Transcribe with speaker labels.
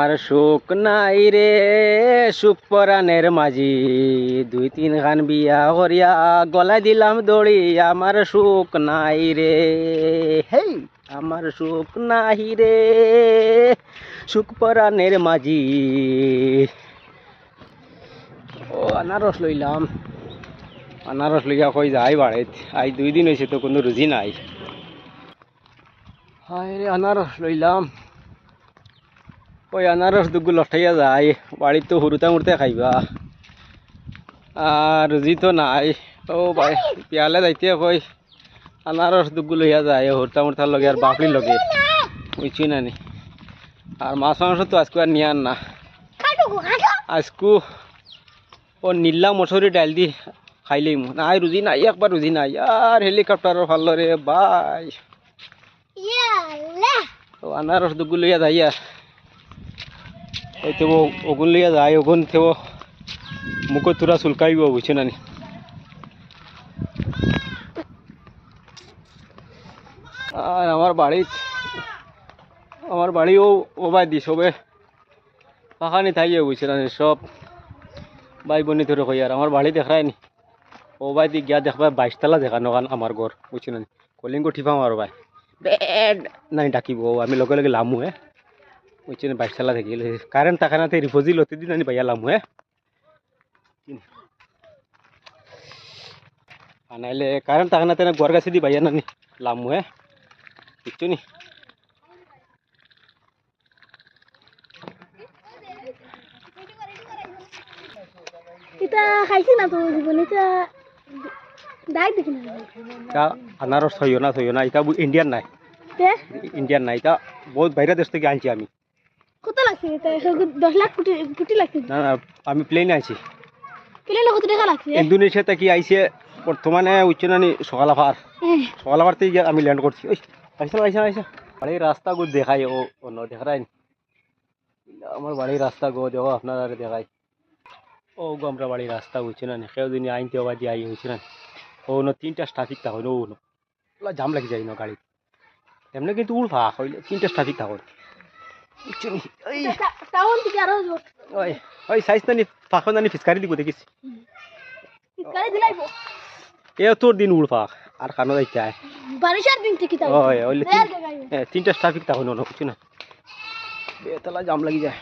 Speaker 1: আর সুখ নাই রে সুখ পরাণের মাঝি দুই তিন খান বিয়া করিয়া গলায় দিলাম দড়ি আমার সুখ নাই রে হেই আমার সুখ নাই রে সুখ পরাণের মাঝি ও আনারস লইলাম আনারস লইয়া কই যাই বাড়িত আজ 2 দিন হয়েছে তো কোনো রুজি নাই হায় রে আনারস লইলাম ওই আনারস দুগু লঠাইয়া যায় বাড়ির তো হুরুতা মুরতে খাইবা আর রুজি তো নাই ও ভাই পিয়ালে যাইতে কই আনারস দুগু লইয়া যায় হুরতা মুরতার লগে আর বাপড়ির লগে বুঝছি না নি আর মাছ মাংস তো আজকে আর নিয়ার না আজকু ও নীলা মসুরি ডাল দি খাইলেই নাই রুজি নাই একবার রুজি নাই আর হেলিকপ্টারও ভালো রে ভাই ও আনারস দুগু লইয়া যাই আর ওই তো ওগুন লিয়া যায় ওগুন থেব মুখো তুরা চুলকাইব বুঝছো না নি আর আমার বাড়িও ওবাই দি সবে পাখানি থাইয়ে বুঝছো না সব ভাই বোনি ধরে কই আর আমার বাড়ি দেখায় নি ওবাই দি গিয়া দেখবা 22 তলা দেখানো কান আমার ঘর বুঝছো না নি কলিং কো ঠিপাম আর ভাই বেড নাই ডাকিব আমি লগে লগে লামু হে বুঝছো না 22 তলা থেকে কারেন্ট থাকানাতে রিফোজি লতে দিন আমি ভাইয়া লামু হে আনাইলে কারেন্ট থাকানাতে না ঘর কাছে দি ভাইয়া নানি লামু হে বুঝছো নি
Speaker 2: এটা খাইছি না তো জীবনে এটা ডাক দেখি না
Speaker 1: তা আনারস থইও না এটা ইন্ডিয়ান নাই
Speaker 2: তে
Speaker 1: ইন্ডিয়ান নাই এটা বহুত বাইরে দেশ থেকে আনছি আমি
Speaker 2: কত লাগছে এটা 10 লাখ কোটি কোটি লাগছে
Speaker 1: না না আমি প্লেনে আনছি
Speaker 2: প্লেনে কত টাকা লাগছে
Speaker 1: ইন্দোনেশিয়া থেকে আইছে বর্তমানে উচ্চ নানি সকালাবার থেকে আমি ল্যান্ড করছি ওই আইসা বাড়ির রাস্তা গো দেখাই ও অন্য দেখাই আমার বাড়ির রাস্তা গো দেখো আপনারা দেখাই ও গো আমরা বাড়ির রাস্তা উঠছে না কেউ দিন আইনতে হবা দিয়ে আই হয়েছে না ও ন 3টা ট্রাফিক থাকো নো জাম লাগি যায় না গাড়ি এমনি কিন্তু উড়ফা হইলে 3টা ট্রাফিক থাকো বুঝছো নি ওই
Speaker 2: টাউন থেকে আরো
Speaker 1: ওই ওই সাইজ নানি ফাঁকা নানি ফিসকারি দিব দেখিস
Speaker 2: ফিসকারি দিলাইবো
Speaker 1: এ তোর দিন উড়ফা আর খানো যাইতে আয়
Speaker 2: বারিশার দিন থেকে তাও
Speaker 1: ওই ওইলে 3টা ট্রাফিক থাকো না বুঝছো না বেতলা জাম লাগি যায়